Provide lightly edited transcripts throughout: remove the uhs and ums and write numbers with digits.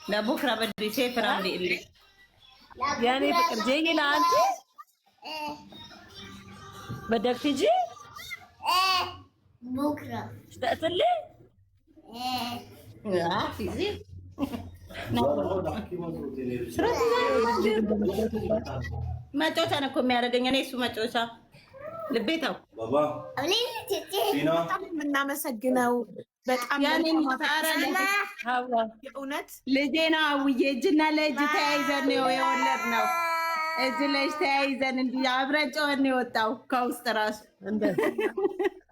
لبكره بدي سافر عندي اللي يعني فكر جاي لانت بدك تيجي بكره اشتقت لي لا في زين መጮቻ ነው እኮ የሚያደርገኝ እኔ እሱ መጮቻ ልቤታው ባባ ሲና የምናመሰግነው በጣም እውነት ልጄና ውዬ እጅና ለእጅ ተያይዘን ነው የወለድነው። እጅ ለእጅ ተያይዘን እንዲህ አብረን ጮኸን የወጣው ከውስጥ ራሱ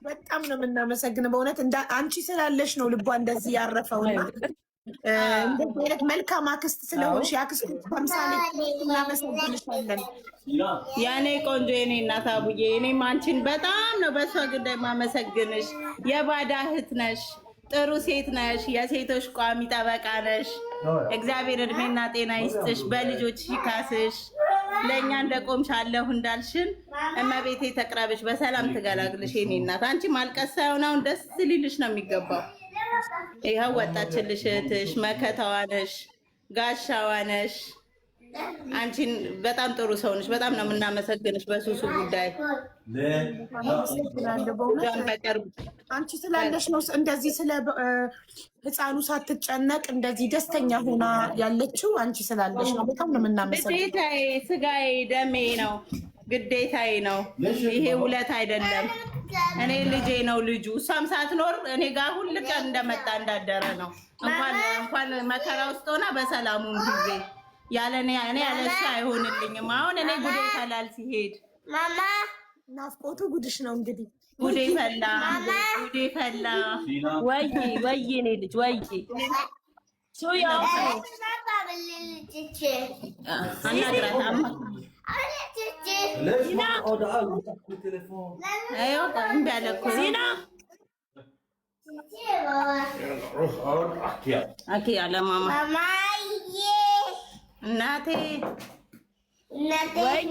በጣም ነው የምናመሰግነው። በእውነት አንቺ ስላለሽ ነው ልቧ እንደዚህ ያረፈውና እንደዚህ መልካም አክስት ስለሆንሽ ያክስት ተምሳሌ እናመሰግንሻለን። ያኔ ቆንጆ የኔ እናት አቡዬ፣ እኔም አንቺን በጣም ነው በሷ ጉዳይ ማመሰግንሽ። የባዳ እህት ነሽ፣ ጥሩ ሴት ነሽ፣ የሴቶች ቋሚ ጠበቃ ነሽ። እግዚአብሔር እድሜና ጤና ይስጥሽ፣ በልጆች ይካስሽ። ለእኛ እንደቆምሽ አለሁ እንዳልሽን እመቤቴ ተቅረብሽ፣ በሰላም ትገላግልሽ። የኔ እናት አንቺ ማልቀስ ሳይሆን አሁን ደስ ሊልሽ ነው የሚገባው። ይኸው ወጣችልሽ እህትሽ፣ መከታዋ ነሽ፣ ጋሻዋ ነሽ። አንቺን በጣም ጥሩ ሰው ነሽ። በጣም ነው የምናመሰግንሽ በሱሱ ጉዳይ። አንቺ ስላለሽ ነው እንደዚህ ስለ ህፃኑ ሳትጨነቅ እንደዚህ ደስተኛ ሆና ያለችው አንቺ ስላለሽ ነው። በጣም ነው የምናመሰግንሽ። ግዴታዬ፣ ስጋዬ፣ ደሜ ነው፣ ግዴታዬ ነው። ይሄ ውለት አይደለም። እኔ ልጄ ነው ልጁ። እሷም ሳትኖር እኔ ጋር ሁል ቀን እንደመጣ እንዳደረ ነው። እንኳን መከራ ውስጥ ሆና በሰላሙ ጊዜ ያለ እኔ ያለሽ አይሆንልኝም። አሁን እኔ ጉዴ ፈላል ሲሄድ ማማ ናፍቆቱ ጉድሽ ነው እንግዲህ። ጉዴ ፈላ፣ ጉዴ ፈላ። ወይ እኔ ልጅ ወይ ሱያው አናግራት አማ ليش ما اقعد اقعد بالتليفون ايوه እምቢ አለ እኮ ሲና روح اقعد احكي አኪ አለ ማማ ማማዬ እናቴ እናቴ ወይ